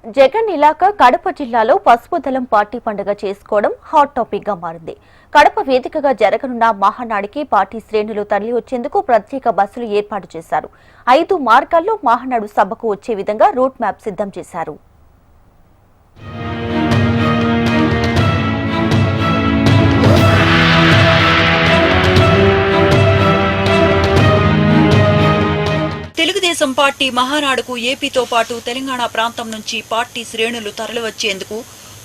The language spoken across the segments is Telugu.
జగన్ ఇలాకా కడప జిల్లాలో పసుపు దళం పార్టీ పండుగ చేసుకోవడం హాట్ టాపిక్ గా మారింది. కడప వేదికగా జరగనున్న మహానాడికి పార్టీ శ్రేణులు తరలి వచ్చేందుకు ప్రత్యేక బస్సులు ఏర్పాటు చేశారు. 5 మార్గాల్లో మహానాడు సభకు వచ్చే విధంగా రూట్ మ్యాప్ సిద్ధం చేశారు. తెలుగుదేశం పార్టీ మహానాడుకు ఏపీతో పాటు తెలంగాణ ప్రాంతం నుంచి పార్టీ శ్రేణులు తరలివచ్చేందుకు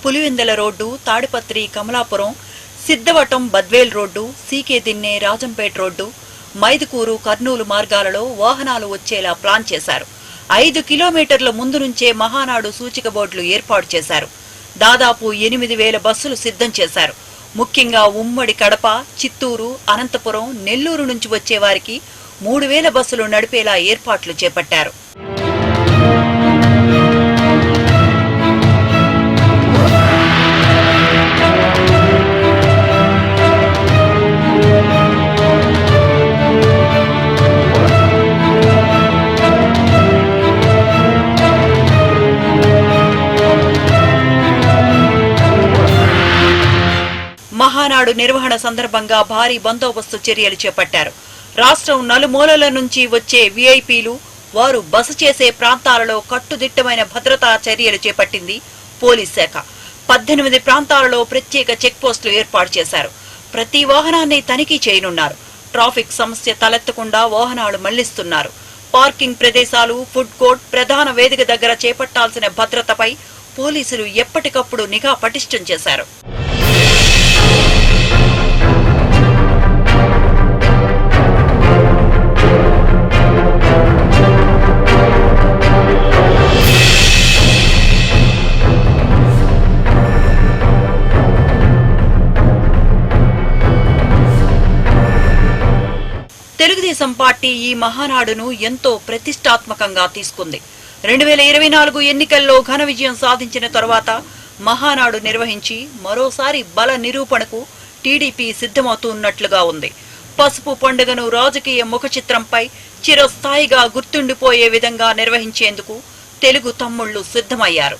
Pulivendula road, Tadipatri, Kamalapuram, Siddhavatam, Badvel road, CK Dinne, Rajampet road, Mydukur, Kurnool మార్గాలలో వాహనాలు వచ్చేలా ప్లాన్ చేశారు. 5 కిలోమీటర్ల ముందు నుంచే మహానాడు సూచిక బోర్డులు ఏర్పాటు చేశారు. దాదాపు 8,000 బస్సులు సిద్ధం చేశారు. ముఖ్యంగా ఉమ్మడి కడప, చిత్తూరు, అనంతపురం, నెల్లూరు నుంచి వచ్చే వారికి 3,000 బస్సులు నడిపేలా ఏర్పాట్లు చేపట్టారు. మహానాడు నిర్వహణ సందర్భంగా భారీ బందోబస్తు చర్యలు చేపట్టారు. రాష్ట్రం నలుమూలల నుంచి వచ్చే వీఐపీలు, వారు బస చేసే ప్రాంతాలలో కట్టుదిట్టమైన భద్రతా చర్యలు చేపట్టింది పోలీస్ శాఖ. 18 ప్రాంతాలలో ప్రత్యేక చెక్ పోస్టులు ఏర్పాటు చేశారు. ప్రతి వాహనాన్ని తనిఖీ చేయనున్నారు. ట్రాఫిక్ సమస్య తలెత్తకుండా వాహనాలు మళ్లిస్తున్నారు. పార్కింగ్ ప్రదేశాలు, ఫుడ్ కోర్ట్, ప్రధాన వేదిక దగ్గర చేపట్టాల్సిన భద్రతపై పోలీసులు ఎప్పటికప్పుడు నిఘా పటిష్టం చేశారు. తెలుగుదేశం పార్టీ ఈ మహానాడును ఎంతో ప్రతిష్టాత్మకంగా తీసుకుంది. 2024 ఎన్నికల్లో ఘన విజయం సాధించిన తరువాత మహానాడు నిర్వహించి మరోసారి బల నిరూపణకు టీడీపీ సిద్ధమవుతున్నట్లుగా ఉంది. పసుపు పండుగను రాజకీయ ముఖచిత్రంపై చిరస్థాయిగా గుర్తుండిపోయే విధంగా నిర్వహించేందుకు తెలుగు తమ్ముళ్లు సిద్ధమయ్యారు.